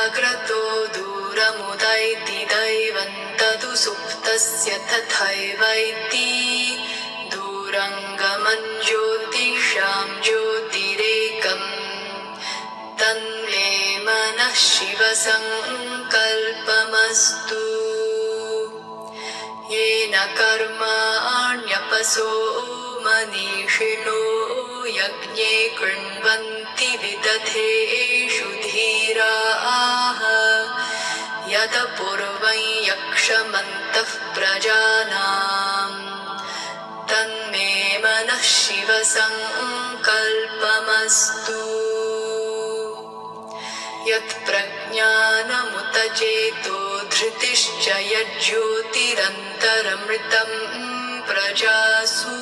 जाग्रतो दूरमुदैति दैवं तदु सुप्तस्य तथैवैति दूरङ्गमं ज्योतिषां ज्योतिरेकम् तन्मे मनः शिवसङ्कल्पमस्तु येन कर्माण्यपसो मनीषिणो यज्ञे कृण्वन्ति विदधेषु धीराः यदपूर्वं यक्षमन्तः प्रजानां तन्मे मनः शिवसङ्कल्पमस्तु यत्प्रज्ञानमुत चेतो धृतिश्च यज्ज्योतिरन्तरमृतं प्रजासु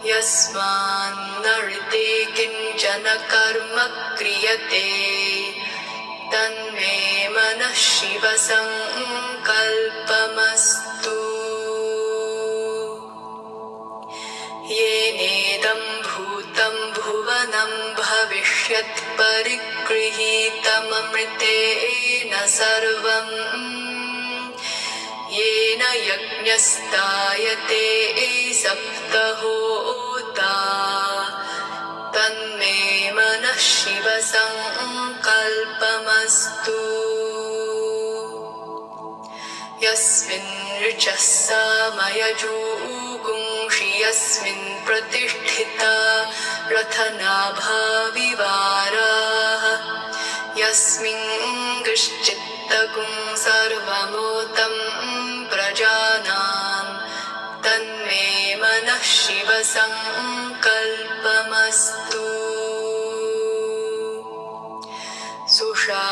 यस्मान्नृते किञ्चन कर्म क्रियते तन्मे मनः शिवसङ्कल्पमस्तु येनेदं भूतं भुवनं भविष्यत् परिगृहीतममृतेन सर्वम् येन यज्ञस्तायते सप्तहोता तन्मे मनः शिवसङ्कल्पमस्तु यस्मिन् ऋचः सामयजूगुंषि यस्मिन् प्रतिष्ठिता रथनाभाविवाराः यस्मिन् कश्चित्तगुं सर्वमोतं प्रजानां तन्मे मनः शिवसङ्कल्पमस्तु सुषारथिरश्वानि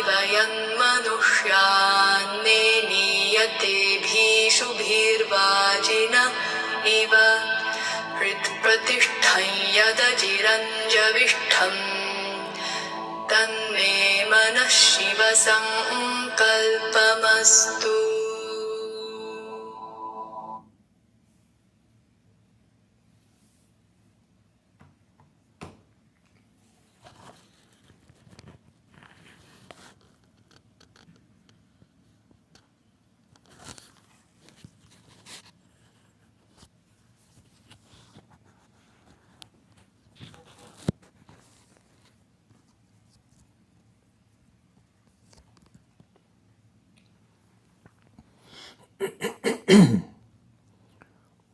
वयन्मनुष्यान्ने नीयतेभिषुभिर्वाजिन इव हृत्प्रतिष्ठं यदजिरञ्जविष्ठम् तन्मे मनः शिवसङ्कल्पमस्तु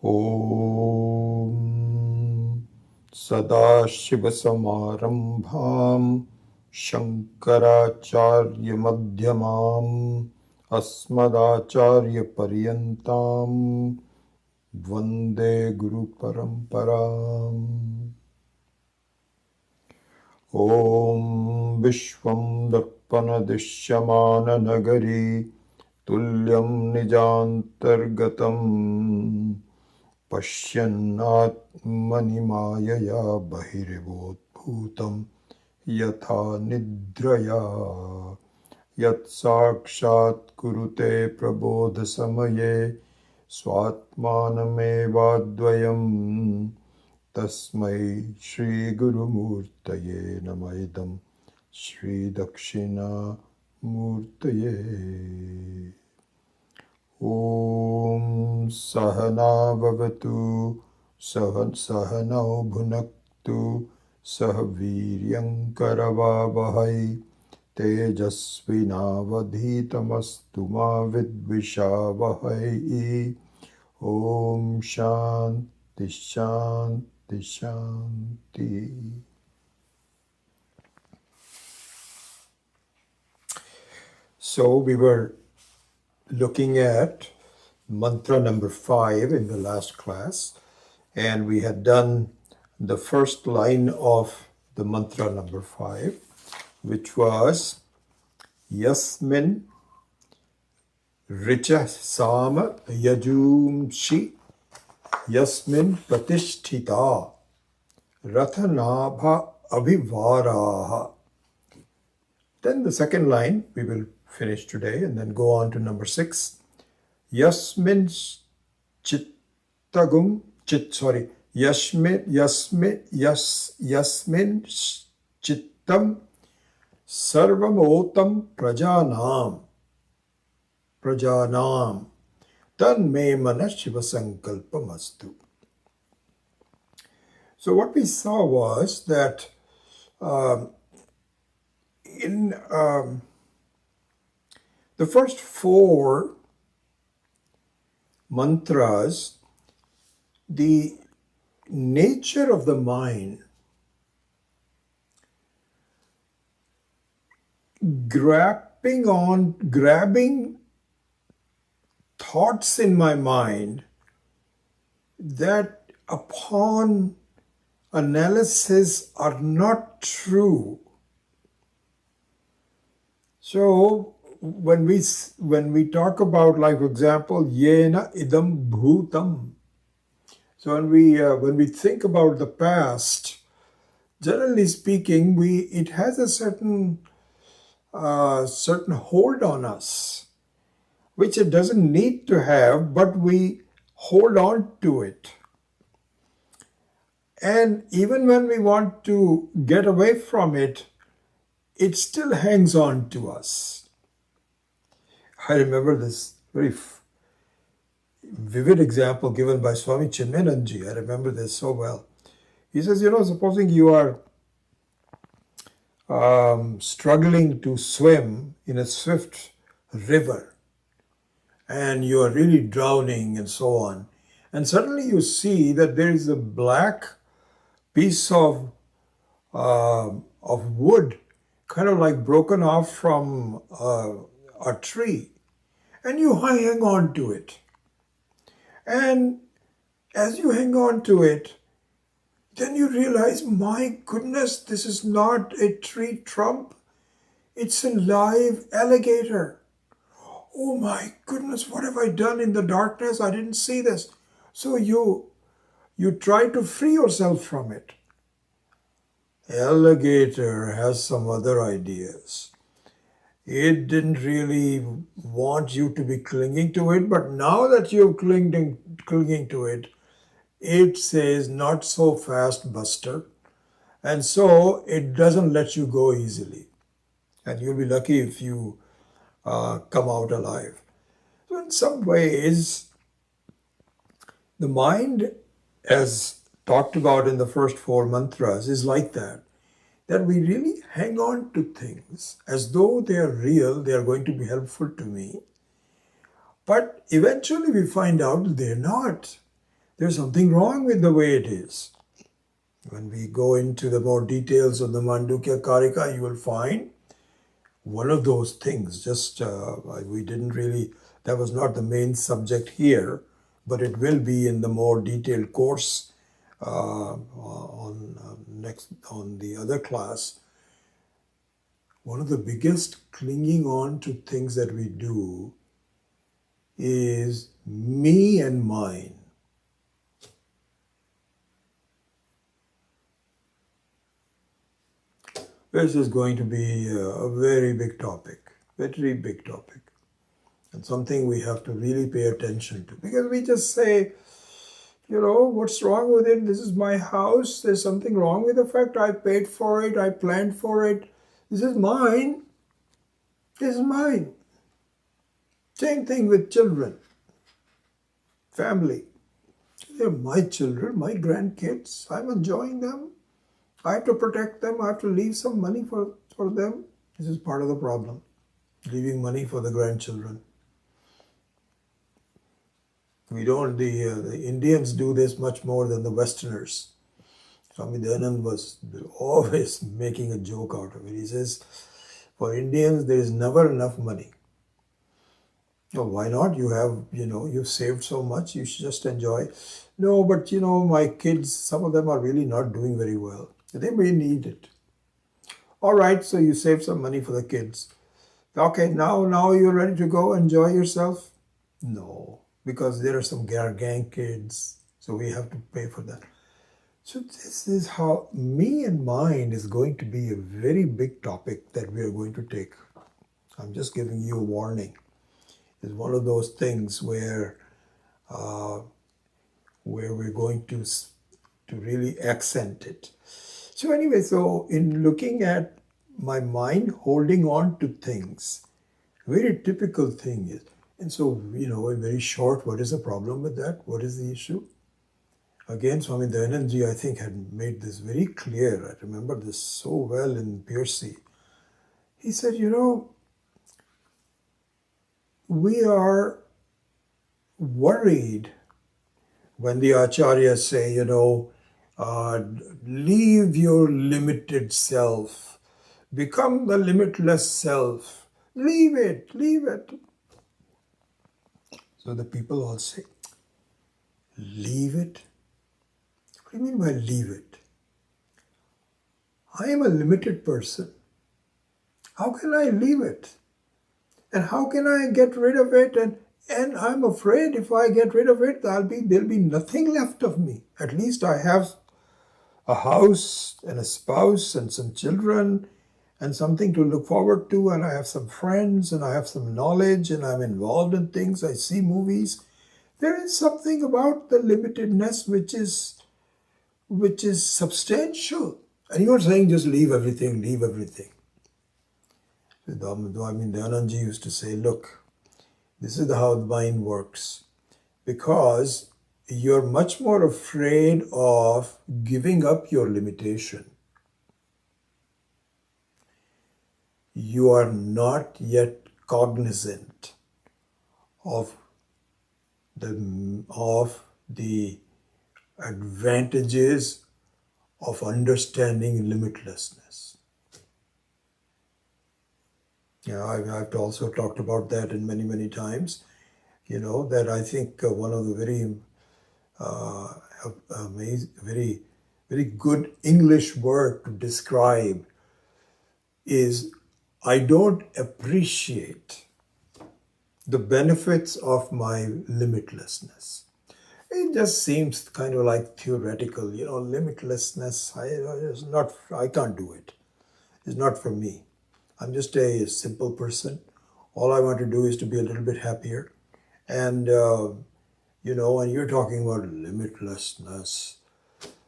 ॐ सदाशिवसमारम्भां शङ्कराचार्यमध्यमाम् अस्मदाचार्यपर्यन्तां वन्दे गुरुपरम्पराम् ॐ विश्वं दर्पणदृश्यमाननगरी तुल्यं निजान्तर्गतम् पश्यन्नात्मनि मायया बहिर्भूतं यथा निद्रया यत्साक्षात् कुरुते प्रबोधसमये स्वात्मानमेवाद्वयं तस्मै श्रीगुरुमूर्तये नमः इदं श्रीदक्षिणामूर्तये। ॐ सहना भवतु सहनौ भुनक्तु सह वीर्यङ्करवावहै तेजस्विनावधीतमस्तु मा विद्विषावहै। ॐ शान्ति शान्ति शान्ति। So we were looking at mantra number 5 in the last class, and we had done the first line of the mantra number 5, which was Yasmin Richa Sama Yajumshi Yasmin Pratisthita Rathanabha Abhivaraha. Then the second line we will finish today and then go on to number 6. Yasmin Chittagum Yasmin Chittam Sarvamotam prajanam. Prajanam. Tan me mana Shiva Sankalpamastu. So what we saw was that in the first four mantras, the nature of the mind grabbing thoughts in my mind that upon analysis are not true. So when we talk about, like, for example, yena idam bhutam. So when we think about the past, generally speaking, it has a certain hold on us, which it doesn't need to have, but we hold on to it. And even when we want to get away from it, it still hangs on to us. I remember this very vivid example given by Swami Chinmayananji. I remember this so well. He says, supposing you are struggling to swim in a swift river and you are really drowning and so on, and suddenly you see that there is a black piece of wood, kind of like broken off from a tree, and you hang on to it. And as you hang on to it, then you realize, my goodness, this is not a tree trunk, it's a live alligator. Oh my goodness, what have I done in the darkness? I didn't see this. So you try to free yourself from it. Alligator has some other ideas. It didn't really want you to be clinging to it, but now that you're clinging to it, it says, not so fast, Buster. And so it doesn't let you go easily. And you'll be lucky if you come out alive. So in some ways, the mind, as talked about in the first four mantras, is like that we really hang on to things as though they are real, they are going to be helpful to me. But eventually we find out that they're not. There's something wrong with the way it is. When we go into the more details of the Mandukya Karika, you will find one of those things. Just we didn't really, that was not the main subject here, but it will be in the more detailed course on the other class. One of the biggest clinging on to things that we do is me and mine. This is going to be a very big topic, and something we have to really pay attention to, because we just say, what's wrong with it? This is my house. There's something wrong with the fact I paid for it, I planned for it. This is mine. This is mine. Same thing with children, family. They're my children, my grandkids. I'm enjoying them. I have to protect them. I have to leave some money for them. This is part of the problem, leaving money for the grandchildren. We don't, the Indians do this much more than the Westerners. Swami Dayanand was always making a joke out of it. He says, for Indians, there is never enough money. Oh, why not? You have, you've saved so much, you should just enjoy. No, but my kids, some of them are really not doing very well. They may need it. All right, so you save some money for the kids. Okay, now you're ready to go enjoy yourself? No, because there are some gang kids, so we have to pay for that. So this is how me and mine is going to be a very big topic that we are going to take. I'm just giving you a warning. It's one of those things where we're going to really accent it. So anyway, so in looking at my mind holding on to things. Very typical thing is. And so, in very short, what is the problem with that? What is the issue? Again, Swami Dayanandji, I think, had made this very clear. I remember this so well in Piercy. He said, we are worried when the acharyas say, leave your limited self, become the limitless self, leave it, leave it. So the people all say, leave it? What do you mean by leave it? I am a limited person. How can I leave it? And how can I get rid of it? And I'm afraid if I get rid of it, there'll be nothing left of me. At least I have a house and a spouse and some children and something to look forward to, and I have some friends and I have some knowledge and I'm involved in things. I see movies. There is something about the limitedness which is substantial. And you're saying just leave everything, leave everything. Dayanandji used to say, look, this is how the mind works. Because you're much more afraid of giving up your limitation. You are not yet cognizant of the advantages of understanding limitlessness. I've also talked about that in many, many times. That I think one of the very amazing, very, very good English word to describe is I don't appreciate the benefits of my limitlessness. It just seems kind of like theoretical, limitlessness. I can't do it. It's not for me. I'm just a simple person. All I want to do is to be a little bit happier. And, and you're talking about limitlessness.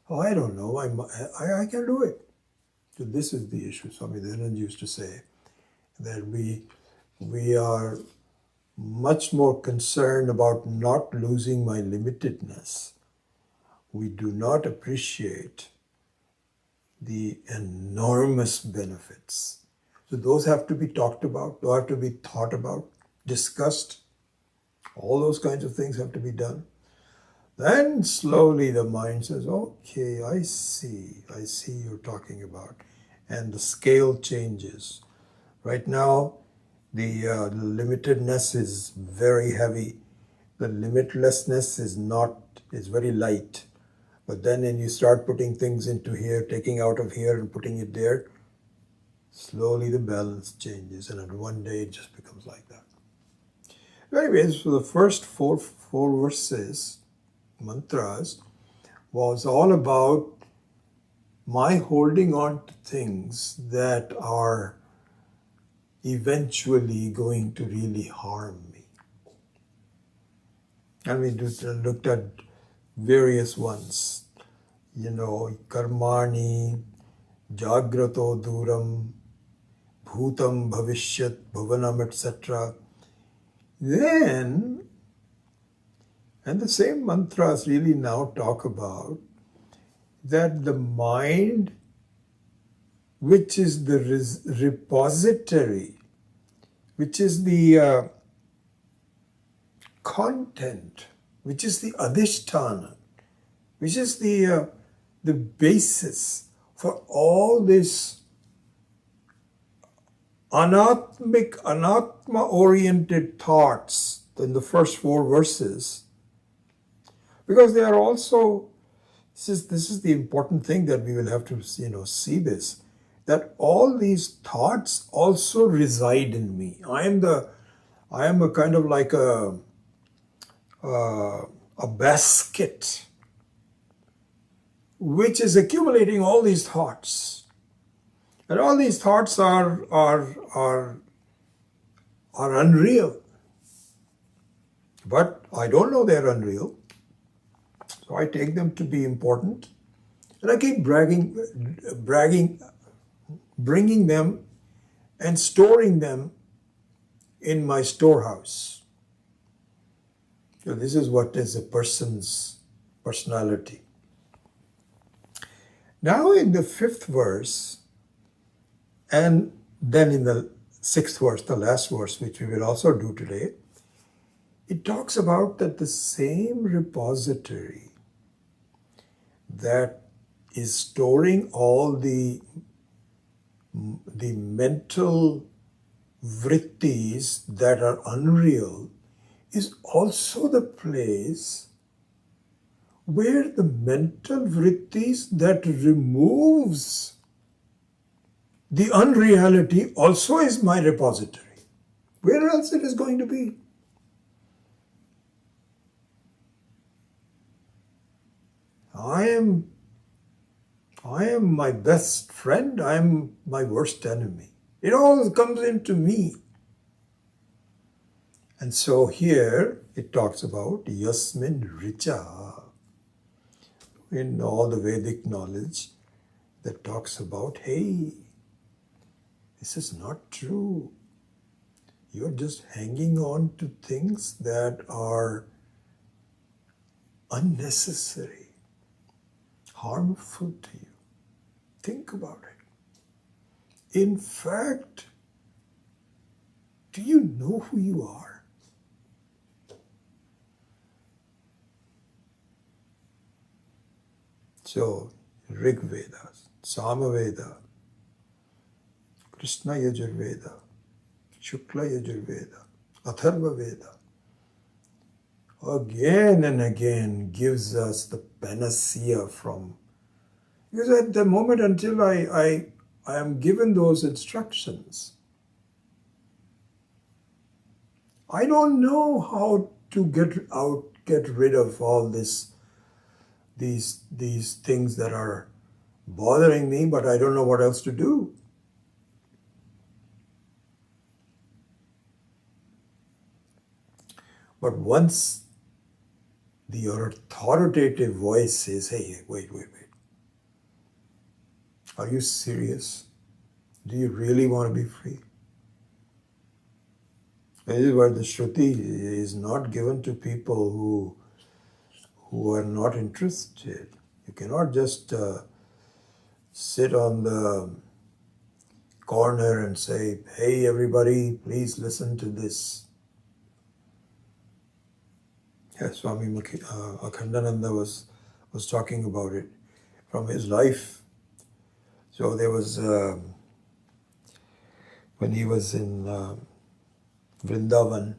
Oh, I don't know. I can do it. So this is the issue. Swami Dayanand used to say that we are much more concerned about not losing my limitedness. We do not appreciate the enormous benefits. So those have to be talked about, those have to be thought about, discussed. All those kinds of things have to be done. Then slowly the mind says, okay, I see you're talking about. And the scale changes. Right now, the limitedness is very heavy. The limitlessness is very light. But then when you start putting things into here, taking out of here and putting it there, slowly the balance changes. And in one day it just becomes like that. Anyways, so the first four verses, mantras, was all about my holding on to things that are eventually going to really harm me. And we looked at various ones, karmani, jagrato duram, bhutam, bhavishyat, bhuvanam, etc. Then, and the same mantras really now talk about that the mind, which is the repository, which is the content, which is the adhisthana, which is the basis for all this anatma-oriented thoughts in the first four verses, because they are also, this is the important thing that we will have to see this, that all these thoughts also reside in me. I am a kind of like a basket which is accumulating all these thoughts. And all these thoughts are unreal. But I don't know they're unreal. So I take them to be important. And I keep bragging bringing them and storing them in my storehouse. So this is what is a person's personality. Now in the 5th verse, and then in the 6th verse, the last verse, which we will also do today, it talks about that the same repository that is storing all the mental vrittis that are unreal is also the place where the mental vrittis that removes the unreality also is my repository. Where else it is going to be? I am my best friend. I am my worst enemy. It all comes into me. And so here it talks about Yasmin Richa. In all the Vedic knowledge that talks about, hey, this is not true. You're just hanging on to things that are unnecessary, harmful to you. Think about it. In fact, do you know who you are? So, Rig Veda, Sama Veda, Krishna Yajurveda, Shukla Yajurveda, Atharva Veda, again and again gives us the panacea from, because at the moment until I am given those instructions, I don't know how to get rid of all these things that are bothering me, but I don't know what else to do. But once your authoritative voice says, hey, wait. Are you serious? Do you really want to be free? This is why the Shruti is not given to people who are not interested. You cannot just sit on the corner and say, hey, everybody, please listen to this. Yes, Swami Akhandananda was talking about it from his life. So there was, when he was in Vrindavan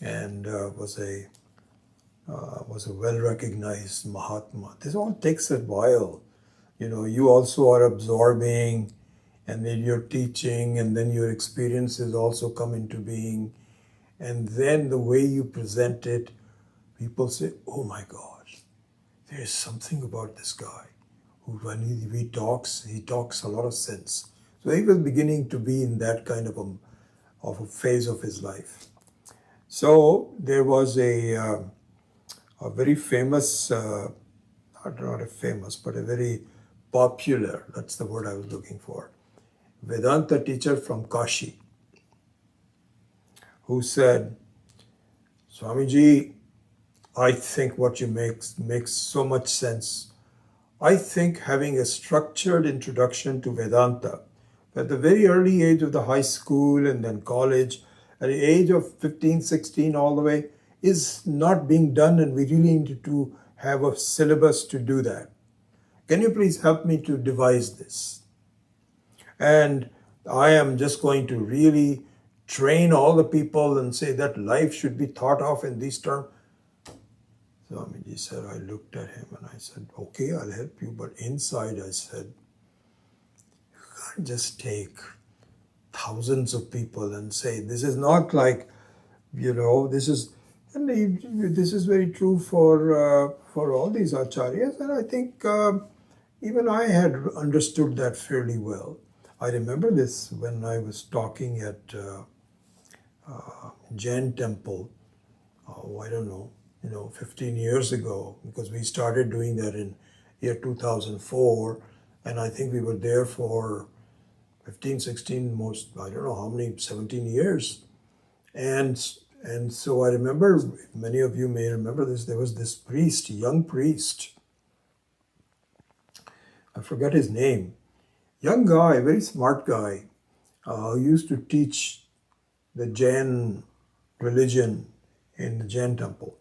and was a well-recognized Mahatma. This all takes a while. You know, you also are absorbing, and then you're teaching, and then your experiences also come into being. And then the way you present it, people say, oh my gosh, there is something about this guy who, when he talks a lot of sense. So he was beginning to be in that kind of a phase of his life. So there was a very famous, not a famous, but a very popular, that's the word I was looking for, Vedanta teacher from Kashi, who said, Swamiji, I think what you makes so much sense. I think having a structured introduction to Vedanta at the very early age of the high school and then college, at the age of 15, 16 all the way, is not being done, and we really need to have a syllabus to do that. Can you please help me to devise this? And I am just going to really train all the people and say that life should be thought of in these terms. Swamiji said, I looked at him and I said, okay, I'll help you. But inside I said, you can't just take thousands of people and say, this is not like, this is, and this is very true for all these acharyas. And I think even I had understood that fairly well. I remember this when I was talking at Jain temple, I don't know, 15 years ago, because we started doing that in year 2004, and I think we were there for 15, 16, most, I don't know how many, 17 years. And so I remember, many of you may remember this, there was this priest, young priest, I forget his name, young guy, very smart guy, who used to teach the Jain religion in the Jain temple.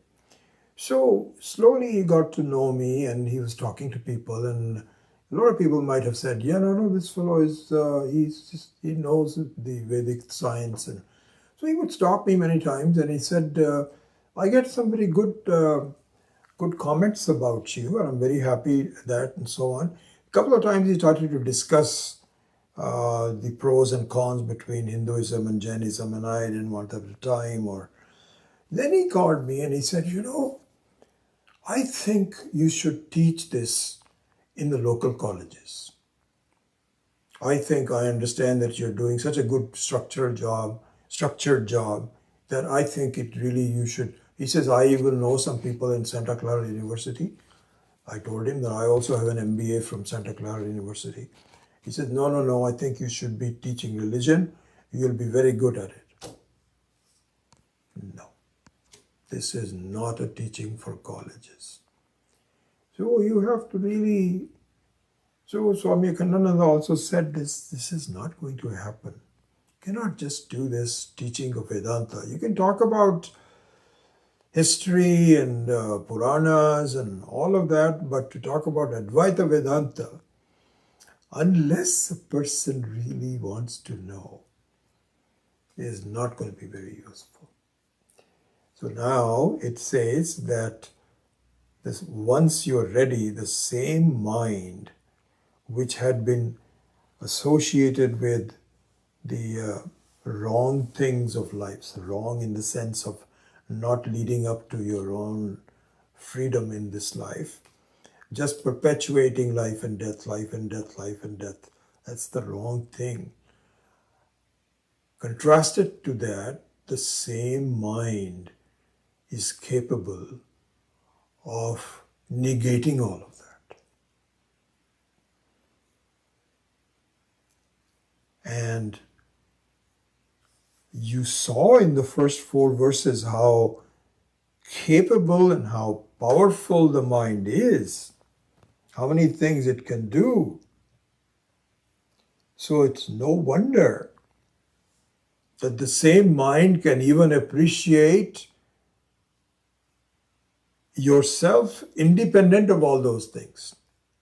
So slowly he got to know me and he was talking to people, and a lot of people might have said, yeah, no, this fellow is, he knows the Vedic science. And so he would stop me many times and he said, I get some very good comments about you and I'm very happy at that and so on. A couple of times he started to discuss the pros and cons between Hinduism and Jainism, and I didn't want that at the time. Or then he called me and he said, I think you should teach this in the local colleges. I understand that you're doing such a good structured job, that I think it really you should. He says, I even know some people in Santa Clara University. I told him that I also have an MBA from Santa Clara University. He said, no, I think you should be teaching religion. You'll be very good at it. No, this is not a teaching for colleges. So you have to really, so Swami Akhandananda also said this is not going to happen. You cannot just do this teaching of Vedanta. You can talk about history and Puranas and all of that, but to talk about Advaita Vedanta, unless a person really wants to know, is not going to be very useful. So now it says that once you're ready, the same mind which had been associated with the wrong things of life, wrong in the sense of not leading up to your own freedom in this life, just perpetuating life and death, life and death, life and death. That's the wrong thing. Contrasted to that, the same mind is capable of negating all of that. And you saw in the first 4 verses how capable and how powerful the mind is, how many things it can do. So it's no wonder that the same mind can even appreciate yourself independent of all those things.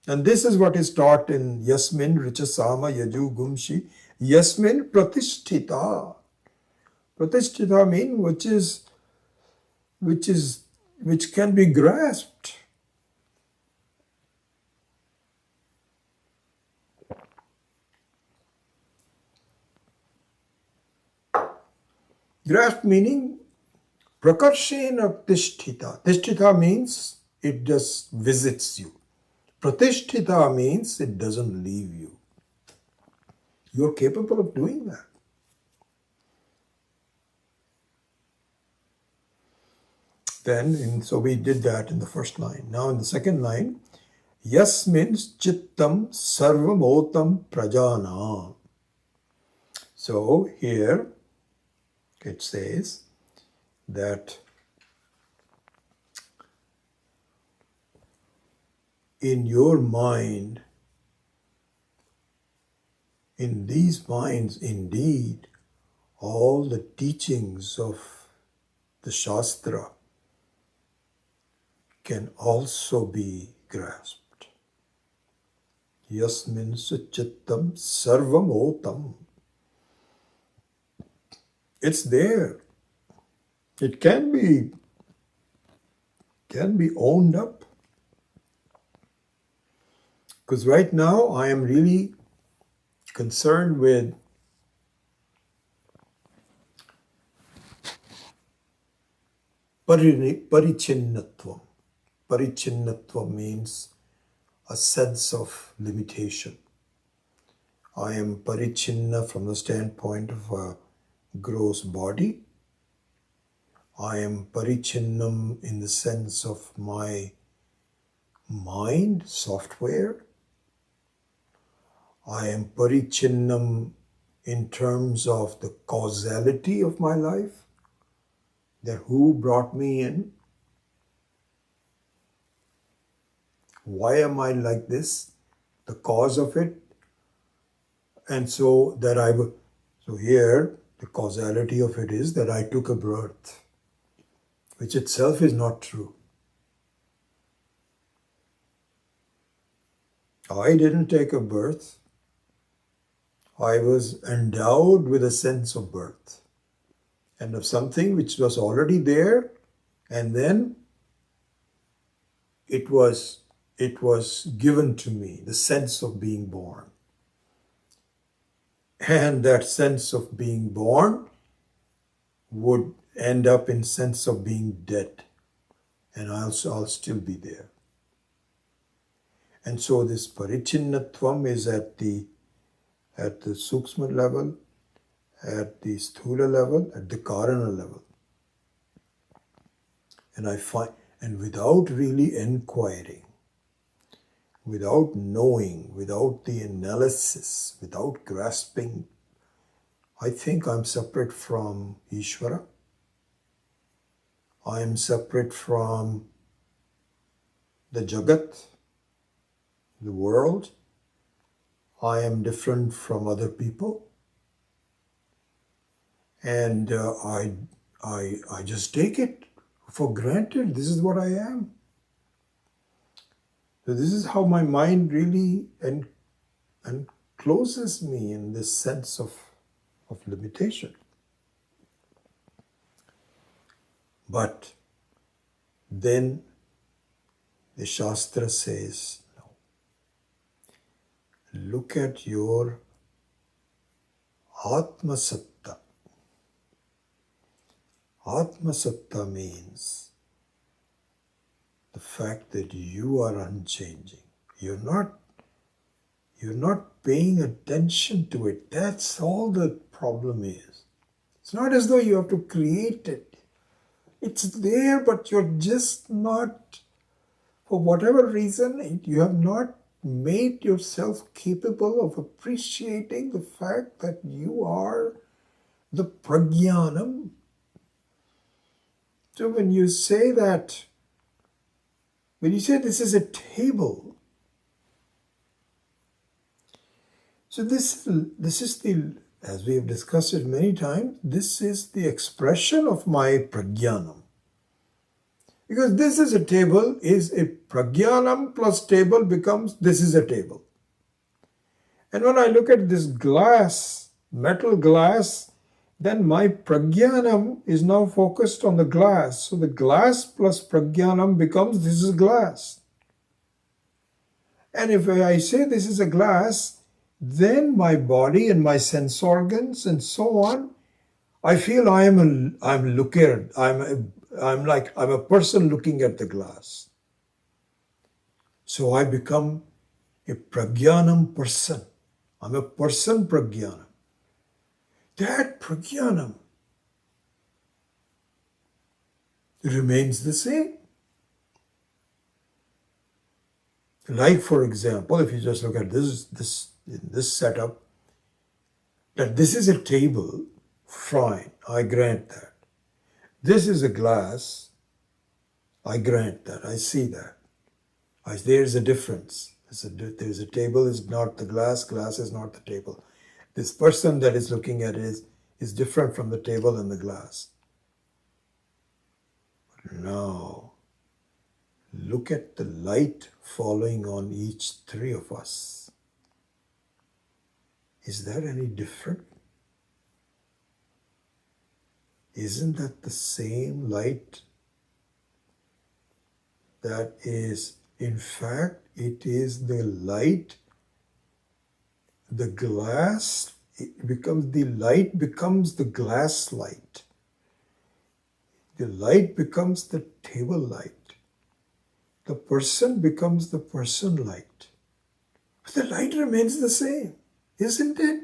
And this is what is taught in Yasmin Richasama Yaju Gumshi. Yasmin Pratisthita. Pratisthita means which can be grasped. Grasp meaning prakarshena tisthita. Tisthita means it just visits you. Pratisthita means it doesn't leave you. You're capable of doing that. So we did that in the first line. Now in the second line, Yasmin chittam sarvamotam prajana. So here it says that in your mind, in these minds, indeed, all the teachings of the Shastra can also be grasped. Yasmin suchittam sarvamotam. It's there. It can be owned up. Because right now I am really concerned with parichinnatvam. Parichinnatvam means a sense of limitation. I am parichinna from the standpoint of a gross body. I am parichinnam in the sense of my mind, software. I am parichinnam in terms of the causality of my life, that who brought me in, why am I like this, the cause of it, and so here the causality of it is that I took a birth, which itself is not true. I didn't take a birth. I was endowed with a sense of birth and of something which was already there, and then it was given to me, the sense of being born. And that sense of being born would end up in sense of being dead, and I'll still be there. And so this parichinnatvam is at the sukshma level, at the sthula level, at the karana level. And without really inquiring, without knowing, without the analysis, without grasping, I think I'm separate from Ishvara. I am separate from the Jagat, the world. I am different from other people. And I just take it for granted. This is what I am. So this is how my mind really encloses me in this sense of limitation. But then the Shastra says, no. Look at your Atma Satta. Atma Satta means the fact that you are unchanging. You're not paying attention to it. That's all the problem is. It's not as though you have to create it. It's there, but you're just not, for whatever reason, you have not made yourself capable of appreciating the fact that you are the prajnanam. So when you say this is a table, so this is the, as we have discussed it many times, this is the expression of my prajnanam. Because this is a table, is a prajnanam plus table becomes, this is a table. And when I look at this glass, metal glass, then my prajnanam is now focused on the glass. So the glass plus prajnanam becomes, this is glass. And if I say this is a glass, then my body and my sense organs and so on, I feel I'm looker. I'm a person looking at the glass. So I become a prajnanam person. I'm a person prajnanam. That prajnanam remains the same. Like, for example, if you just look at this setup, that this is a table, fine, I grant that. This is a glass, I grant that, I see that. There's a difference. There's a table is not the glass, glass is not the table. This person that is looking at it is different from the table and the glass. But now, look at the light falling on each three of us. Is that any different? Isn't that the same light? That is, in fact, it is the light, the glass, the light becomes the glass light. The light becomes the table light. The person becomes the person light. But the light remains the same, isn't it?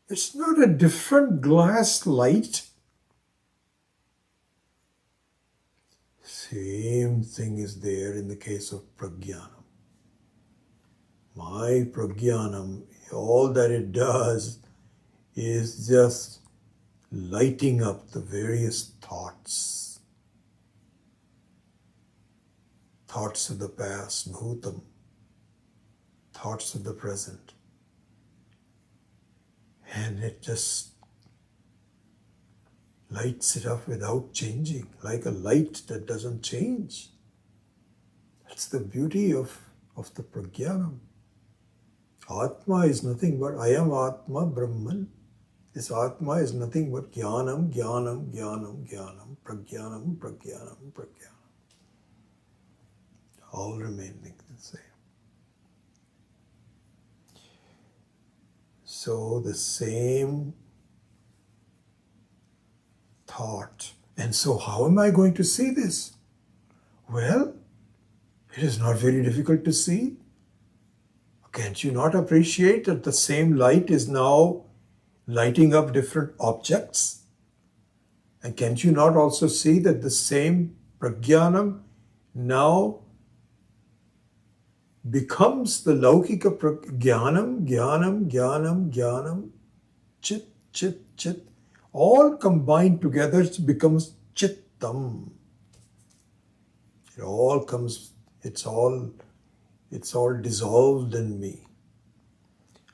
It's not a different glass light. Same thing is there in the case of prajnanam. My prajnanam, all that it does is just lighting up the various thoughts. Thoughts of the past, bhutam, thoughts of the present. And it just lights it up without changing, like a light that doesn't change. That's the beauty of the prajnanam. Atma is nothing but I am Atma Brahman. This Atma is nothing but jnanam, jnanam, jnanam, jnanam, prajnanam, prajnanam, prajnanam. All remaining the same. So the same thought. And so how am I going to see this? Well, it is not very difficult to see. Can't you not appreciate that the same light is now lighting up different objects? And can't you not also see that the same prajnanam now becomes the laukika jnanam, jnanam, jnanam, jnanam, chit, chit, chit, all combined together becomes chittam. It all comes, it's all dissolved in me.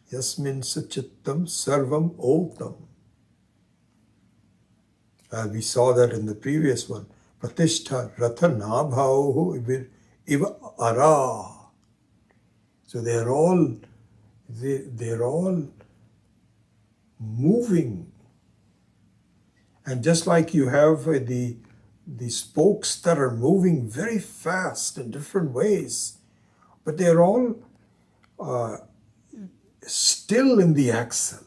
Yasmin sachittam sarvam otam. We saw that in the previous one. Pratishtha ratha nabhauhu iva ara. So they're all moving. And just like you have the spokes that are moving very fast in different ways, but they're all still in the axle.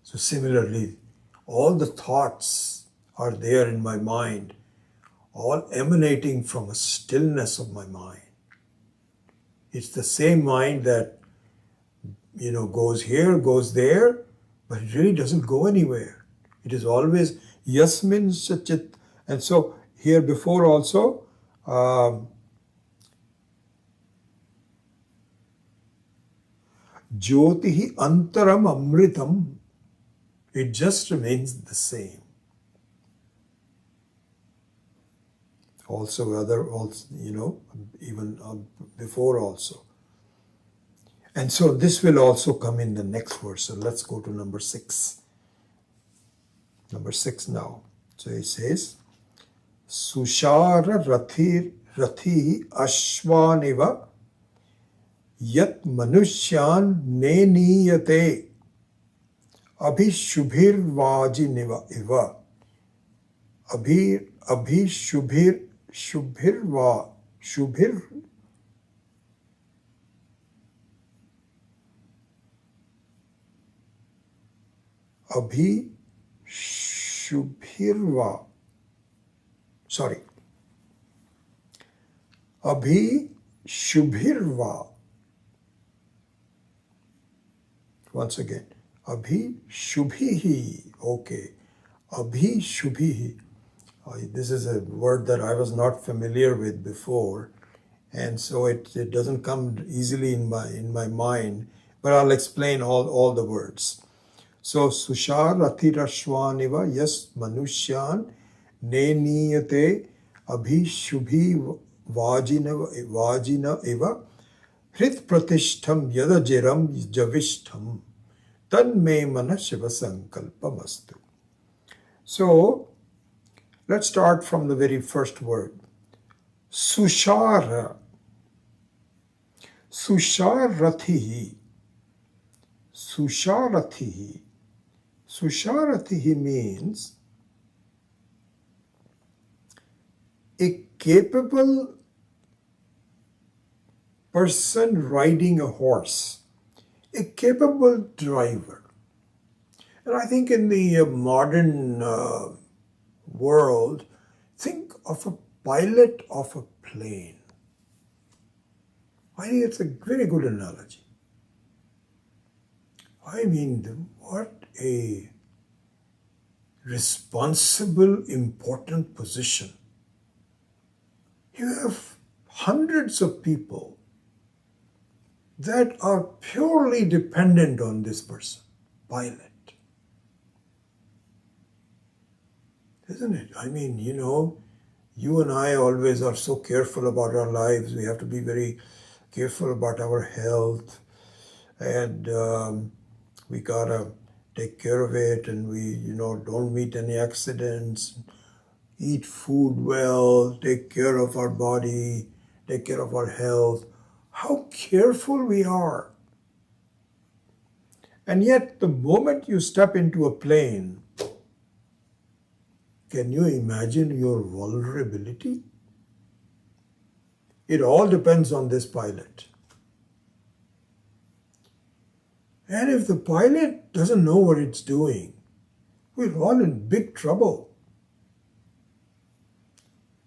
So similarly, all the thoughts are there in my mind, all emanating from a stillness of my mind. It's the same mind that, goes here, goes there, but it really doesn't go anywhere. It is always yasmin sachit. And so here before also, Jyotihi antaram amritam. It just remains the same. Even before also. And so this will also come in the next verse. So let's go to number 6. Number 6 now. So it says, Sushara rathi ashvaniva yat manushyan neniyate abhishubhir vajiniva iva abhishubhir Abhishubhirva. Once again. Abhishubhihi. Okay. Abhishubhihi. This is a word that I was not familiar with before. And so it doesn't come easily in my mind. But I'll explain all the words. So, Sushar Rathirashwaniva Yas Manushyan Neniyate Abhishubhi Vajina Eva Hrit Pratishtham Yadajiram Javishtham Tanme Mana Shiva Sankalpa Mastu. So, let's start from the very first word. Sushara. Susharatihi. Susharatihi. Susharatihi means a capable person riding a horse, a capable driver. And I think in the modern world, think of a pilot of a plane. I think it's a very good analogy. I mean, what a responsible, important position. You have hundreds of people that are purely dependent on this person. pilot. Isn't it? I mean, you and I always are so careful about our lives. We have to be very careful about our health, and we gotta take care of it, and we, don't meet any accidents, eat food well, take care of our body, take care of our health. How careful we are. And yet, the moment you step into a plane, can you imagine your vulnerability? It all depends on this pilot. And if the pilot doesn't know what it's doing, we're all in big trouble.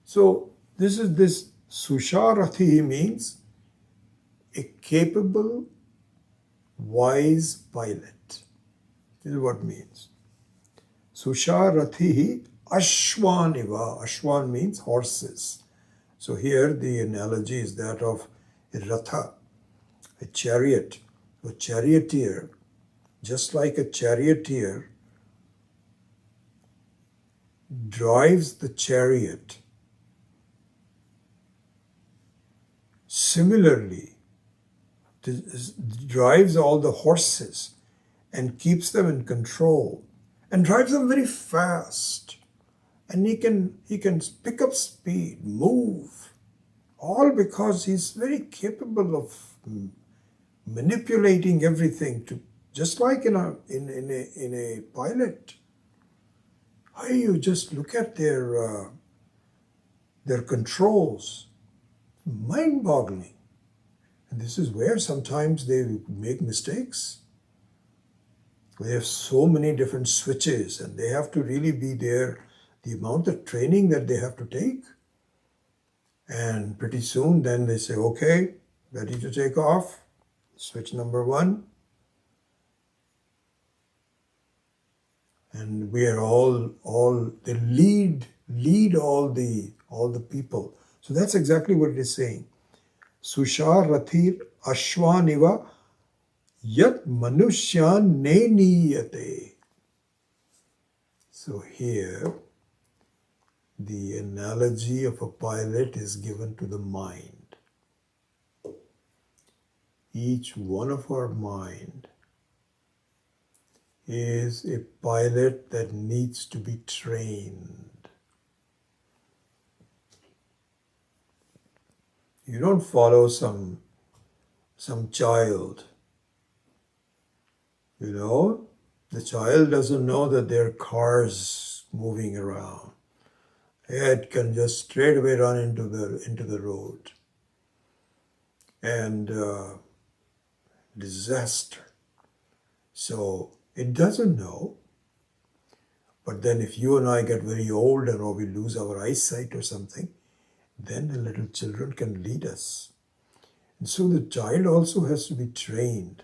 So this Susharathi means a capable, wise pilot. This is what it means. Susharathi Ashwaniva. Ashwan means horses. So here the analogy is that of a ratha, a chariot. A charioteer, just like a charioteer drives the chariot, similarly drives all the horses and keeps them in control and drives them very fast, and he can pick up speed, move, all because he's very capable of manipulating everything, to just like in a pilot. How you just look at their controls, mind-boggling. And this is where sometimes they make mistakes. They have so many different switches, and they have to really be there. The amount of training that they have to take, and pretty soon then they say, okay, ready to take off. Switch number 1, and we are all they lead all the people. So that's exactly what it is saying. Susharathir Ashwaniva Yat Manushyan Ne Niyate. So here the analogy of a pilot is given to the mind. Each one of our mind is a pilot that needs to be trained. You don't follow some child. The child doesn't know that there are cars moving around. It can just straight away run into the road. And disaster. So it doesn't know. But then if you and I get very old or we lose our eyesight or something, then the little children can lead us. And so the child also has to be trained.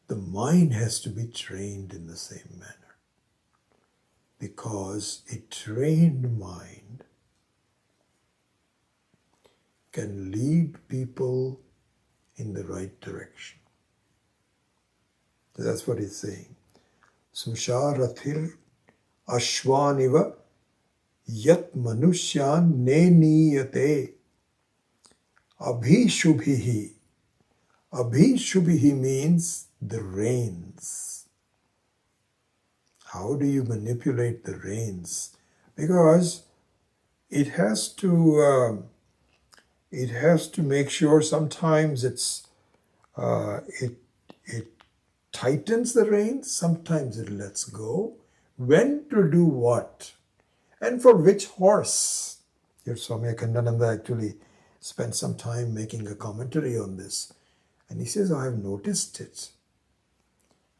The mind has to be trained in the same manner. Because a trained mind can lead people in the right direction. So that's what he's saying. Susharathir Ashwaniva Yat Manushyan Ne Niyate Abhishubhihi. Abhishubhihi means the reins. How do you manipulate the reins? Because it has to make sure sometimes it tightens the reins, sometimes it lets go. When to do what? And for which horse? Here Swami Akhandananda actually spent some time making a commentary on this. And he says, I have noticed it,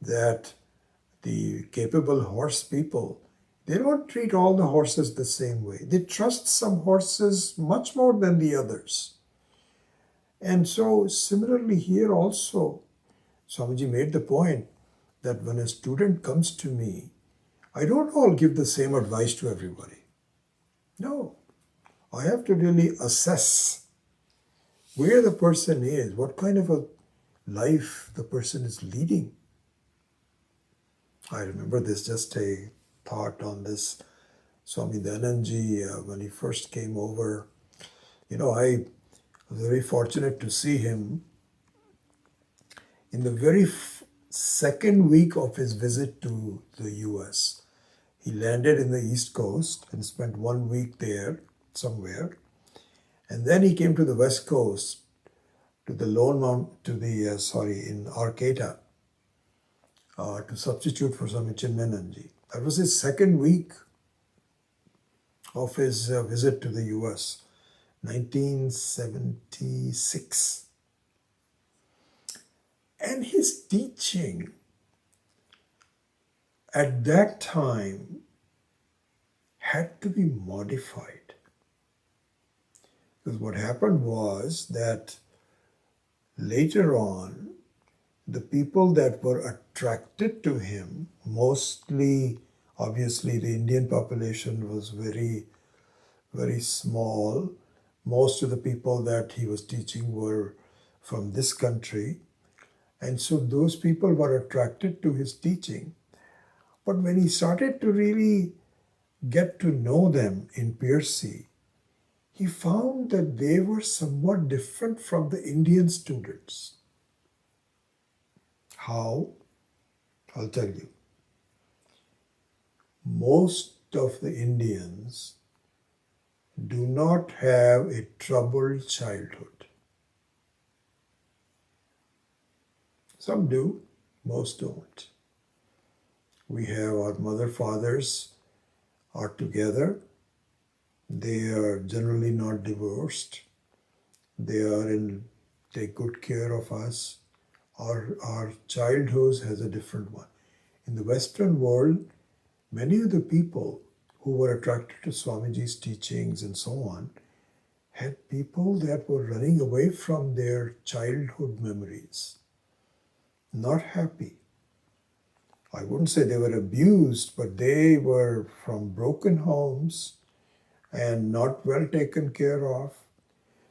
that the capable horse people, they don't treat all the horses the same way. They trust some horses much more than the others. And so similarly here also, Swamiji made the point that when a student comes to me, I don't all give the same advice to everybody. No, I have to really assess where the person is, what kind of a life the person is leading. I remember this, just a thought on this. Swami Dhananji, when he first came over, I was very fortunate to see him in the very second week of his visit to the US. He landed in the East Coast and spent 1 week there somewhere. And then he came to the West Coast, to the Lone Mount, in Arcata, to substitute for Swami Chinmayananji. That was his second week of his visit to the US, 1976. And his teaching at that time had to be modified. Because what happened was that later on, the people that were attracted to him, mostly, obviously, the Indian population was very, very small. Most of the people that he was teaching were from this country. And so those people were attracted to his teaching. But when he started to really get to know them in Piercy, he found that they were somewhat different from the Indian students. How? I'll tell you. Most of the Indians do not have a troubled childhood. Some do, most don't. We have our mother, fathers are together. They are generally not divorced. They take good care of us. Our childhood has a different one. In the Western world, many of the people who were attracted to Swamiji's teachings and so on had people that were running away from their childhood memories, not happy. I wouldn't say they were abused, but they were from broken homes and not well taken care of.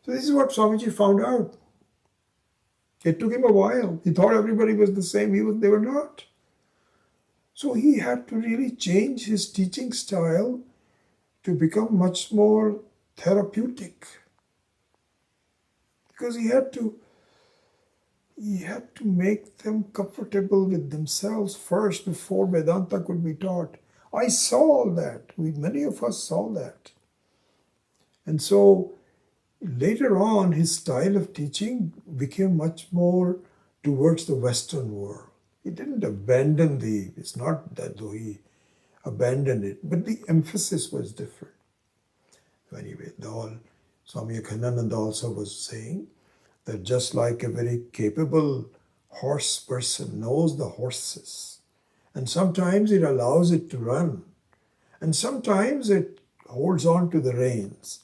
So this is what Swamiji found out. It took him a while. He thought everybody was the same. They were not. So he had to really change his teaching style to become much more therapeutic. Because he had to make them comfortable with themselves first before Vedanta could be taught. I saw all that. Many of us saw that. And so later on, his style of teaching became much more towards the Western world. He didn't abandon it's not that though he abandoned it, but the emphasis was different. So anyway, Swami Akhandananda also was saying that just like a very capable horse person knows the horses, and sometimes it allows it to run, and sometimes it holds on to the reins,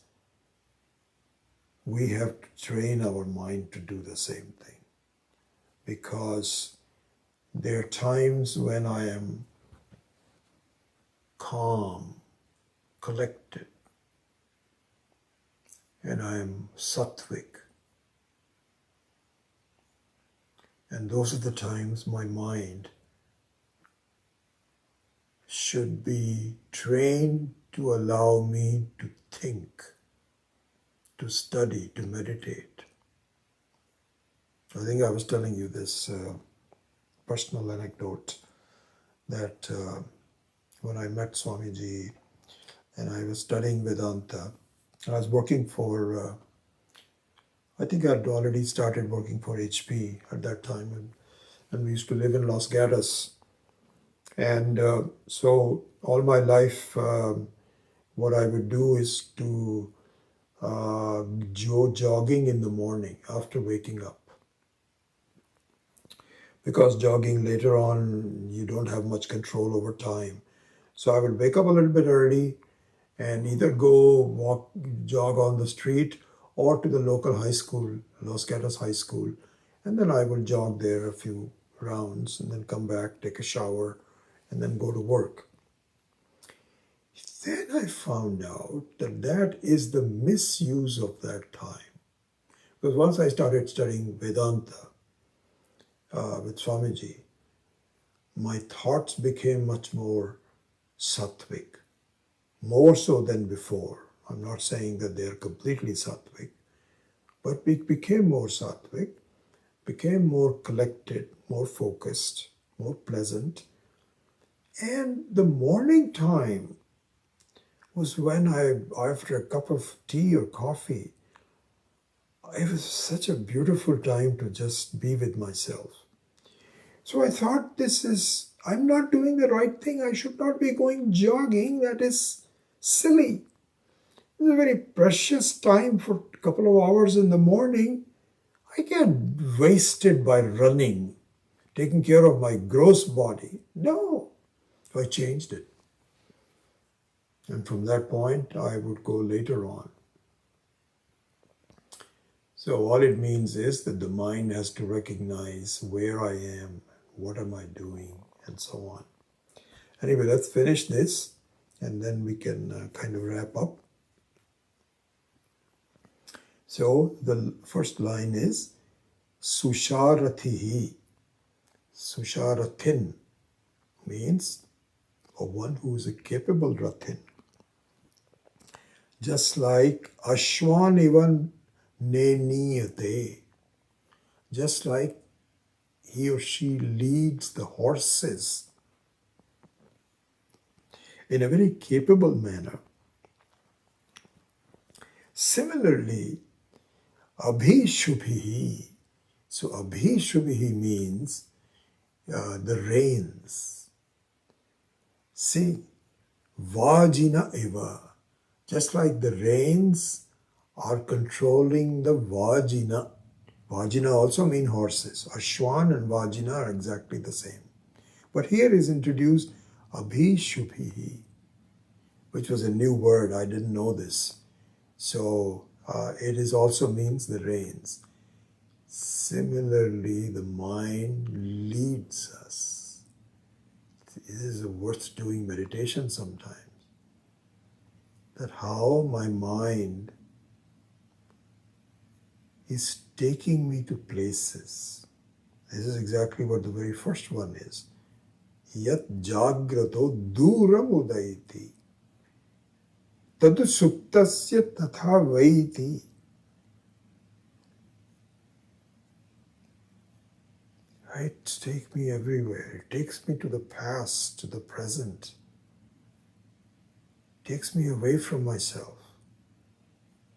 we have to train our mind to do the same thing. Because there are times when I am calm, collected, and I am sattvic. And those are the times my mind should be trained to allow me to think, to study, to meditate. I think I was telling you this personal anecdote that when I met Swamiji and I was studying Vedanta, I was working for, I think I had already started working for HP at that time, and we used to live in Los Gatos. And so all my life, what I would do is to go jogging in the morning after waking up. Because jogging later on, you don't have much control over time. So I would wake up a little bit early and either go jog on the street or to the local high school, Los Gatos High School. And then I would jog there a few rounds and then come back, take a shower, and then go to work. Then I found out that is the misuse of that time. Because once I started studying Vedanta with Swamiji, my thoughts became much more sattvic, more so than before. I'm not saying that they are completely sattvic, but we became more sattvic, became more collected, more focused, more pleasant. And the morning time was when after a cup of tea or coffee, it was such a beautiful time to just be with myself. So I thought, I'm not doing the right thing. I should not be going jogging. That is silly. It's a very precious time for a couple of hours in the morning. I can't waste it by running, taking care of my gross body. No. So I changed it. And from that point, I would go later on. So all it means is that the mind has to recognize where I am, what am I doing, and so on. Anyway, let's finish this, and then we can kind of wrap up. So the first line is Susharathihi. Susharathin means one who is a capable Rathin. Just like Ashwan Ivan Neniyate, just like he or she leads the horses in a very capable manner. Similarly, Abhishubhihi. So Abhishubhihi means the reins. See, Vajina eva. Just like the reins are controlling the Vajina. Vajina also mean horses. Ashwan and Vajina are exactly the same. But here is introduced Abhishubhihi, which was a new word. I didn't know this. So it also means the reins. Similarly, the mind leads us. This is worth doing meditation sometimes. That how my mind is taking me to places. This is exactly what the very first one is. Yat jagrato duram udayati. Tadu suktasya tatha vaiti. It takes me everywhere. It takes me to the past, to the present. It takes me away from myself.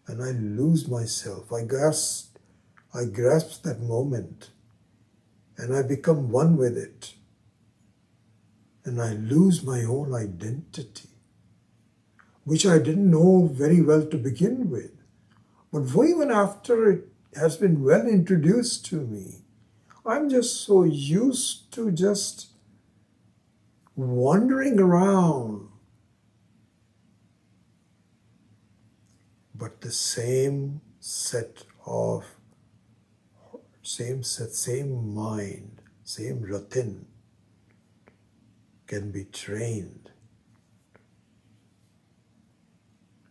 And I lose myself. I grasp that moment. And I become one with it. And I lose my own identity, which I didn't know very well to begin with. But even after it has been well introduced to me, I'm just so used to just wandering around. But the same mind, same Ratin can be trained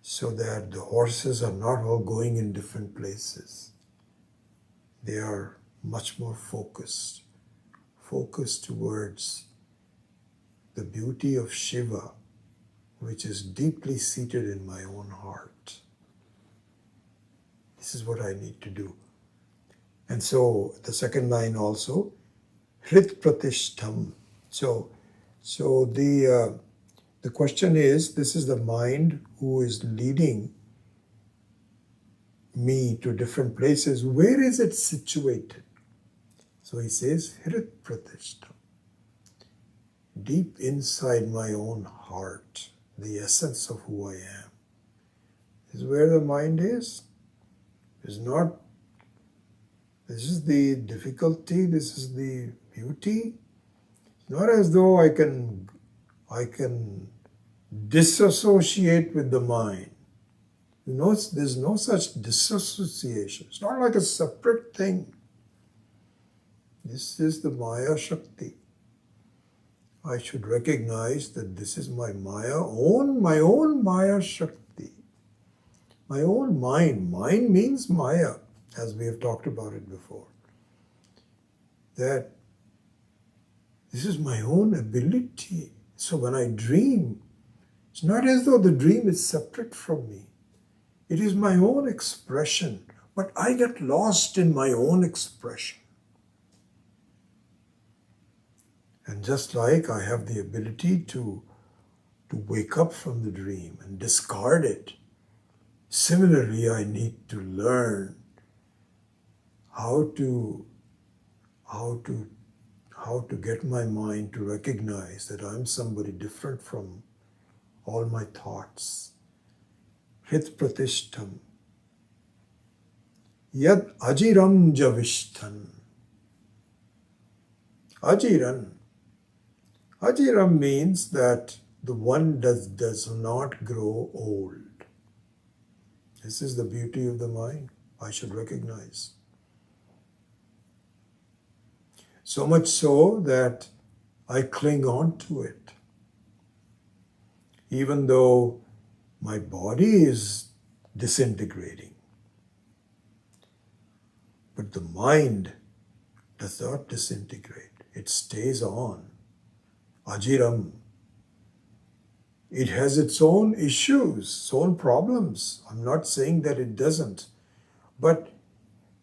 so that the horses are not all going in different places. They are much more focused towards the beauty of Shiva, which is deeply seated in my own heart. This is what I need to do. And so the second line also, Hrit Pratishtham. So the question is, this is the mind who is leading me to different places. Where is it situated? So he says, Hrit Pratishtham. Deep inside my own heart, the essence of who I am. Is where the mind is. This is the difficulty, this is the beauty. It's not as though I can disassociate with the mind. There's no such disassociation. It's not like a separate thing. This is the Maya Shakti. I should recognize that this is my my own Maya Shakti. My own mind. Mind means Maya, as we have talked about it before. That This is my own ability. So when I dream, it's not as though the dream is separate from me. It is my own expression, but I get lost in my own expression. And just like I have the ability to wake up from the dream and discard it, similarly, I need to learn how to get my mind to recognize that I'm somebody different from all my thoughts. Hit pratishtam yad ajiram javishtan. Ajiran. Ajiram means that the one does not grow old. This is the beauty of the mind. I should recognize. So much so that I cling on to it. Even though my body is disintegrating. But the mind does not disintegrate. It stays on. Ajiram. It has its own issues, its own problems. I'm not saying that it doesn't. But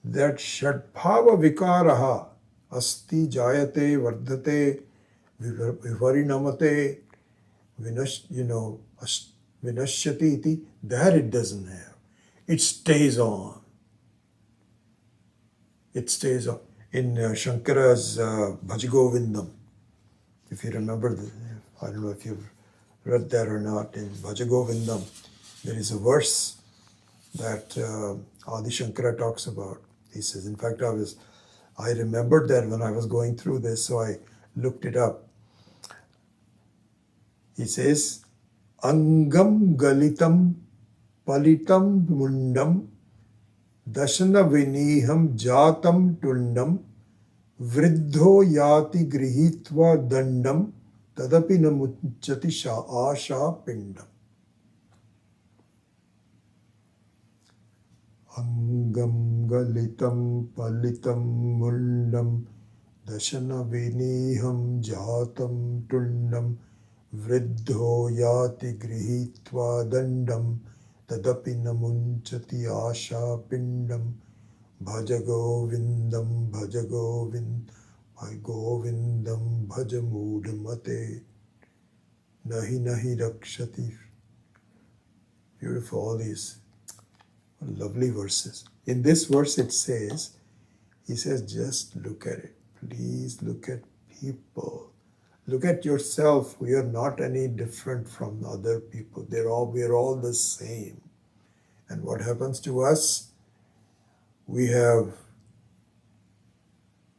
that Shadbhava Vikaraha Asti Jayate Vardhate Vivarinamate Vinashyati iti, that it doesn't have. It stays on. It stays on. In Shankara's Bhajagovindam, if you remember, I don't know if you've read that or not, in Bhajagovindam, there is a verse that Adi Shankara talks about. He says, in fact, I remembered that when I was going through this, so I looked it up. He says, Angam Galitam Palitam Mundam Dashana Viniham Jatam Tundam Vriddho Yati Grihitva Dandam Tadapi Namuchati Asha Pindam. Angam Galitam Palitam Mundam Dashana Viniham Jatam Tundam Vriddho Yati Grihitva Dandam Tadapi Namunchati Asha Pindam Bhajagovindam Bhajagovindam Bhajamudamate Nahi Nahi Rakshati. Beautiful, all these lovely verses. In this verse it says, he says, just look at it. Please look at people. Look at yourself. We are not any different from other people. We are all the same. And what happens to us? We have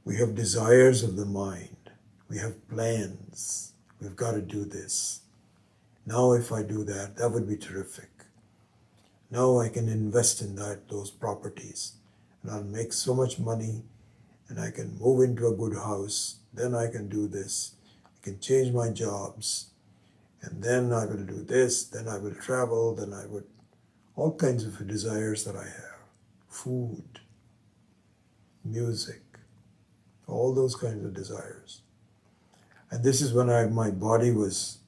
desires of the mind. We have plans. We've got to do this. Now if I do that, that would be terrific. Now I can invest in those properties. And I'll make so much money and I can move into a good house. Then I can do this. I can change my jobs, and then I will do this, then I will travel, then I would, all kinds of desires that I have. Food, music, all those kinds of desires. And this is when my body was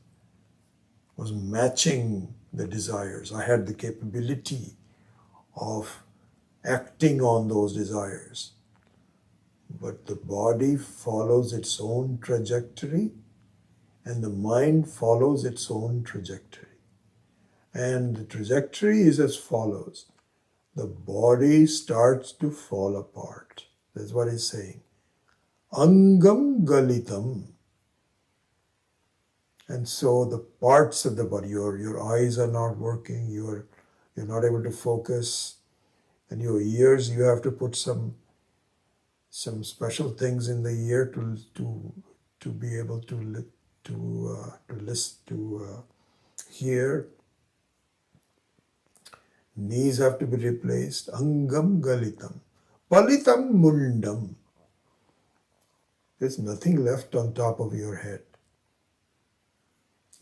matching the desires. I had the capability of acting on those desires. But the body follows its own trajectory, and the mind follows its own trajectory. And the trajectory is as follows. The body starts to fall apart. That's what he's saying. Angam Galitam. And so the parts of the body, your eyes are not working, you're not able to focus, and your ears, you have to put some special things in the ear to be able to hear. Knees have to be replaced. Angam Galitam. Palitam Mundam. There's nothing left on top of your head.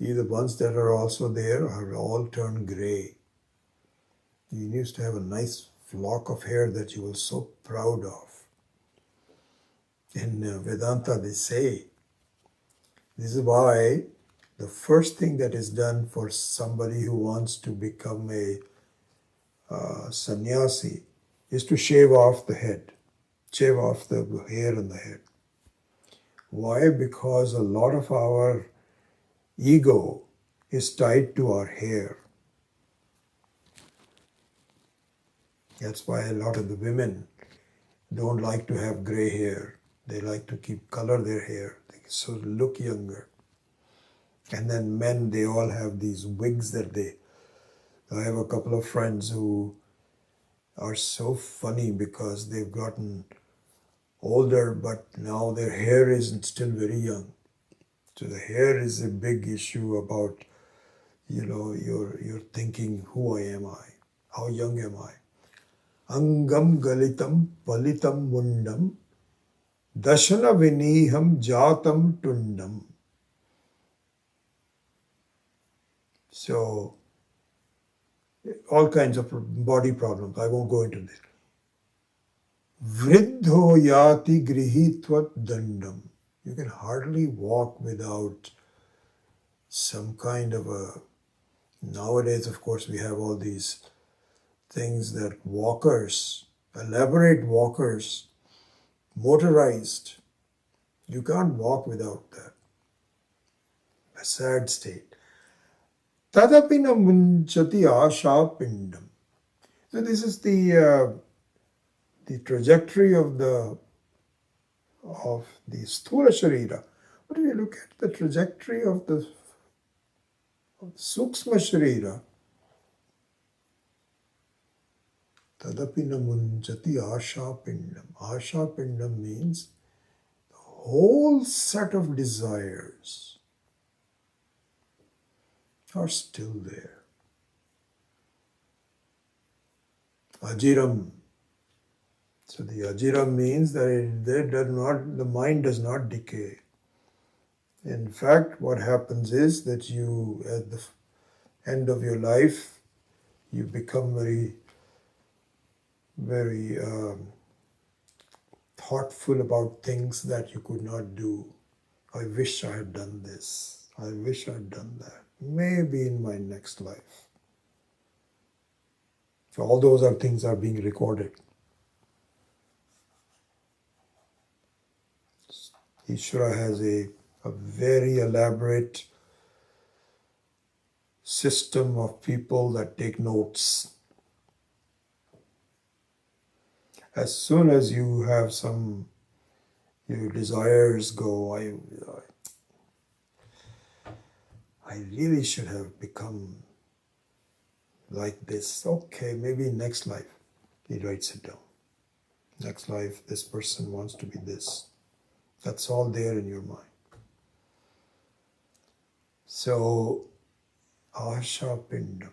The ones that are also there are all turned gray. You used to have a nice flock of hair that you were so proud of. In Vedanta they say This is why the first thing that is done for somebody who wants to become a sannyasi is to shave off the head, shave off the hair on the head. Why? Because a lot of our ego is tied to our hair. That's why a lot of the women don't like to have gray hair. They like to color their hair so look younger. And then men, they all have these wigs that I have a couple of friends who are so funny because they've gotten older, but now their hair isn't still very young. So the hair is a big issue about, you're thinking, who am I? How young am I? Angam galitam palitam mundam dashana viniham jatam tundam. So all kinds of body problems. I won't go into this. Vriddho yati grihitvat dandam. You can hardly walk without some kind of a... Nowadays, of course, we have all these things that walkers, elaborate walkers, motorized. You can't walk without that. A sad state. Tadapina munchati asha pindam. So this is the trajectory of the sthula sharira. But if you look at the trajectory of the suksma sharira, tadapina munchati asha pindam. Asha pindam means the whole set of desires are still there. Ajiram. So the ajiram means that the mind does not decay. In fact, what happens is that you, at the end of your life, you become very, very thoughtful about things that you could not do. I wish I had done this. I wish I had done that. Maybe in my next life. So all those things are being recorded. Ishvara has a very elaborate system of people that take notes. As soon as you have your desires go, I really should have become like this. Okay, maybe next life. He writes it down. Next life, this person wants to be this. That's all there in your mind. So, asha pindam,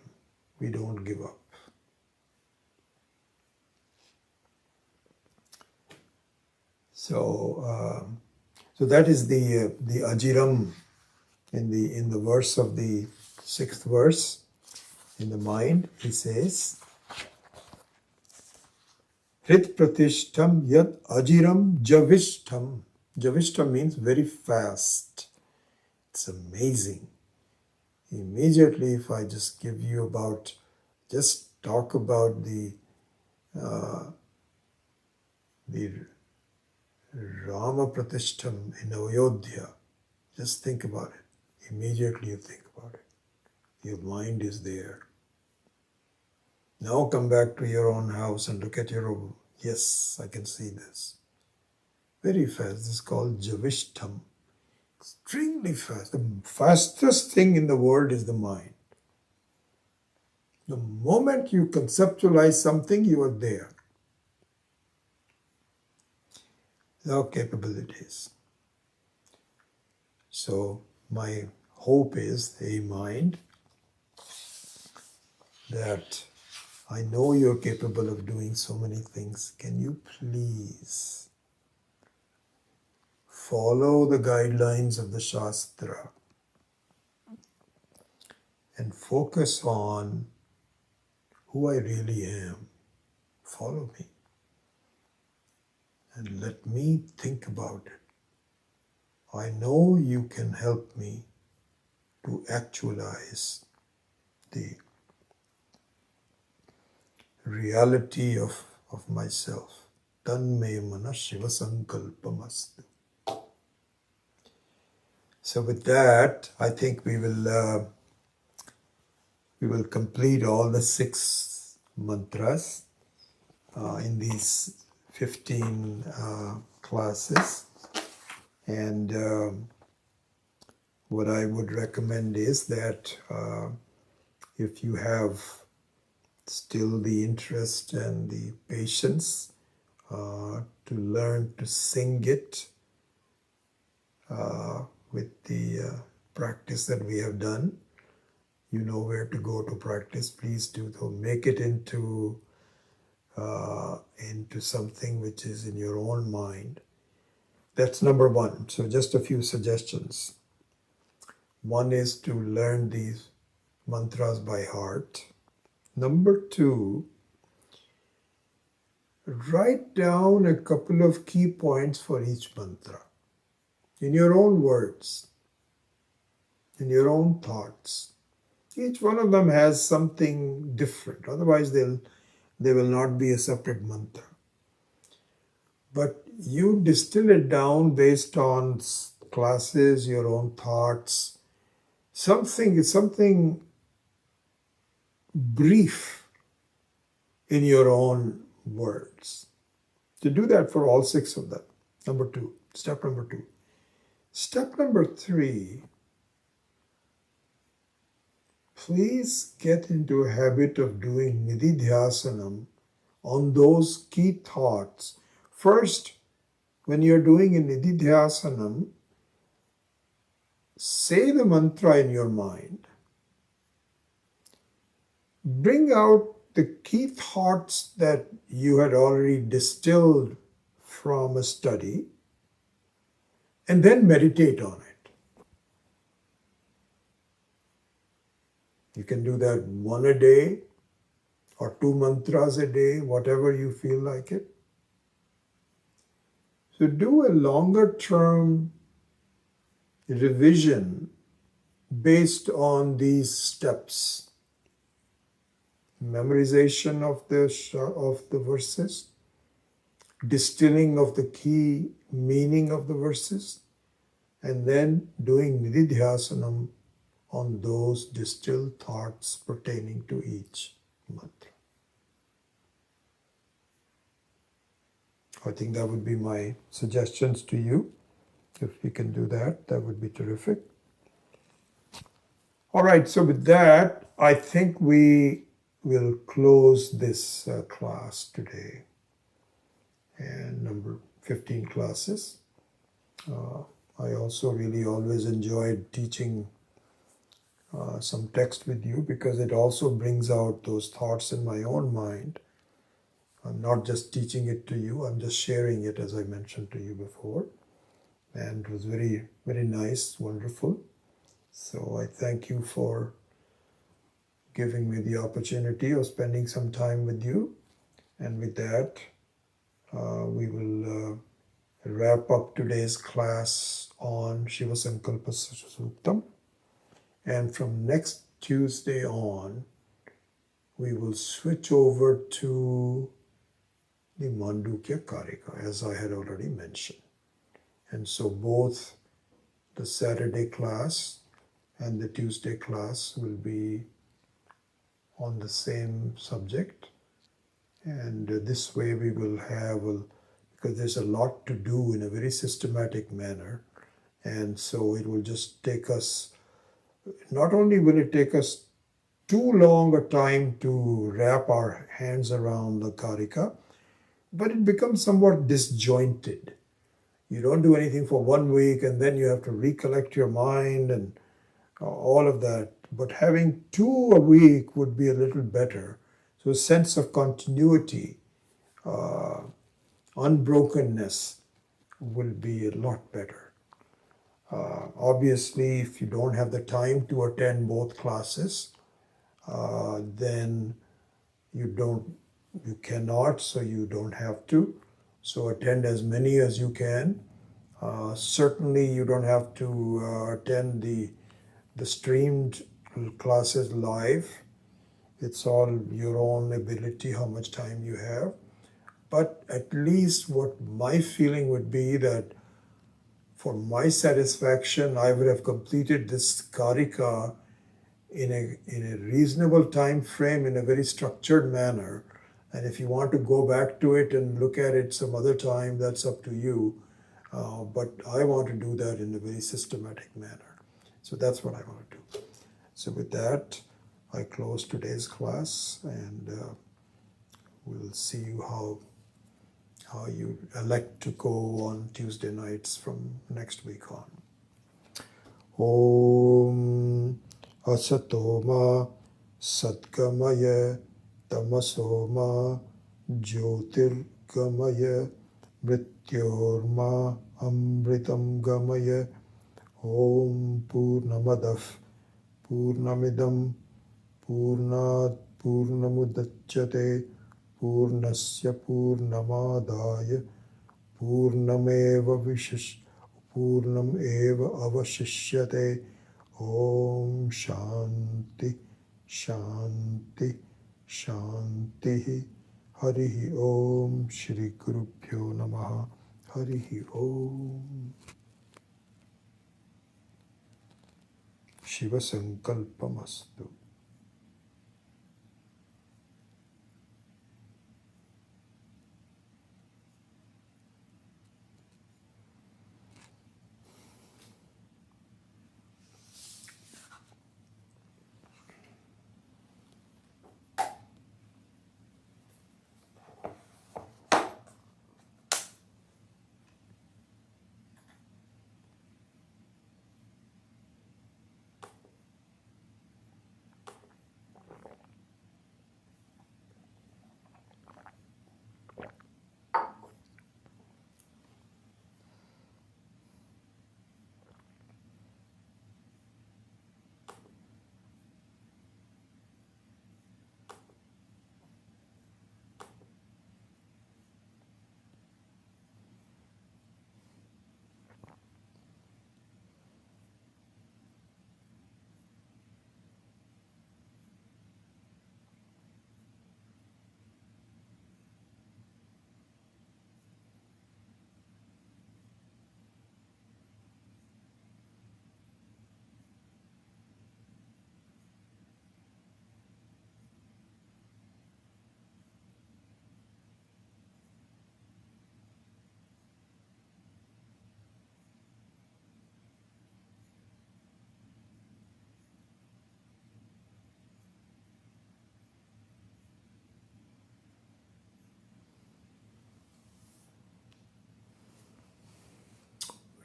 we don't give up. So that is the ajiram in the verse of the 6th verse. In the mind, he says, Hrit pratishtam yat ajiram javishtam. Javishtam means very fast. It's amazing. Immediately, if I just give you talk about the Rama Pratishtam in Ayodhya, just think about it. Immediately you think about it. Your mind is there. Now come back to your own house and look at your own. Yes, I can see this. Very fast. This is called Javishtam. Extremely fast. The fastest thing in the world is the mind. The moment you conceptualize something, you are there. Our capabilities. So my hope is, a mind, that I know you're capable of doing so many things. Can you please follow the guidelines of the Shastra and focus on who I really am? Follow me. And let me think about it. I know you can help me to actualize the reality of myself. Tanme mana Shiva Sankalpamastu. So with that, I think we will complete all the 6 mantras in these 15 classes. And what I would recommend is that if you have still the interest and the patience to learn to sing it with the practice that we have done, you know where to go to practice. Please do so. Make it into something which is in your own mind. That's number 1. So just a few suggestions. One is to learn these mantras by heart. Number 2, write down a couple of key points for each mantra in your own words, in your own thoughts. Each one of them has something different. Otherwise, they will not be a separate mantra. But you distill it down based on classes, your own thoughts, something brief in your own words. To do that for all 6 of them. Step number 2. Step number 3, please get into a habit of doing nididhyasanam on those key thoughts. First, when you're doing a nididhyasanam, say the mantra in your mind. Bring out the key thoughts that you had already distilled from a study, and then meditate on it. You can do that 1 a day or 2 mantras a day, whatever you feel like it. So do a longer term revision based on these steps. Memorization of the verses, distilling of the key meaning of the verses, and then doing nididhyasanam on those distilled thoughts pertaining to each mantra. I think that would be my suggestions to you. If we can do that, that would be terrific. All right, so with that, I think we will close this class today, and number 15 classes. I also really always enjoyed teaching some text with you, because it also brings out those thoughts in my own mind. I'm not just teaching it to you, I'm just sharing it, as I mentioned to you before. And it was very, very nice, wonderful. So I thank you for giving me the opportunity of spending some time with you. And with that, we will wrap up today's class on Shiva Sankalpa Suktam. And from next Tuesday on, we will switch over to the Mandukya Karika, as I had already mentioned. And so both the Saturday class and the Tuesday class will be on the same subject. And this way we will have, because there's a lot to do in a very systematic manner. And so it will just take us, not only will it take us too long a time to wrap our hands around the Karika, but it becomes somewhat disjointed. You don't do anything for 1 week and then you have to recollect your mind and all of that. But having 2 a week would be a little better. So a sense of continuity, unbrokenness will be a lot better. Obviously, if you don't have the time to attend both classes, then you cannot, so you don't have to. So attend as many as you can. Certainly, you don't have to attend the streamed classes live. It's all your own ability, how much time you have. But at least what my feeling would be that for my satisfaction, I would have completed this karika in a reasonable time frame, in a very structured manner. And if you want to go back to it and look at it some other time, that's up to you. But I want to do that in a very systematic manner. So that's what I want to do. So with that, I close today's class, and we'll see how you elect to go on Tuesday nights from next week on. Om Asatoma Satgamaya Tamasoma Jyotirgamaya Mrityorma Amritam Gamaya. Om Purnamadav Purnamidam Purnat Purnamudachyate Purnasya Purnamadaya Purnameva Purnam Eva Avashishyate. Om Shanti Shanti Shanti. Harihi Om. Shri Gurubhyo Namaha. Harihi Om. Shiva Sankalpamastu.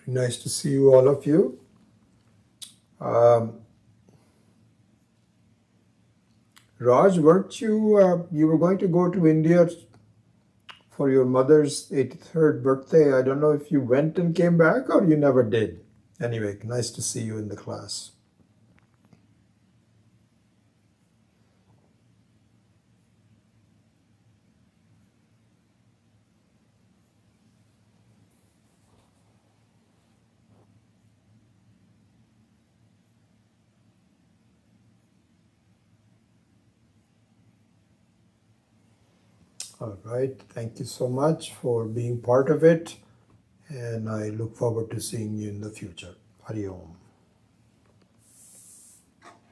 Nice to see you, all of you. Raj, weren't you, you were going to go to India for your mother's 83rd birthday? I don't know if you went and came back or you never did. Anyway, nice to see you in the class. All right, thank you so much for being part of it, and I look forward to seeing you in the future. Hari Om.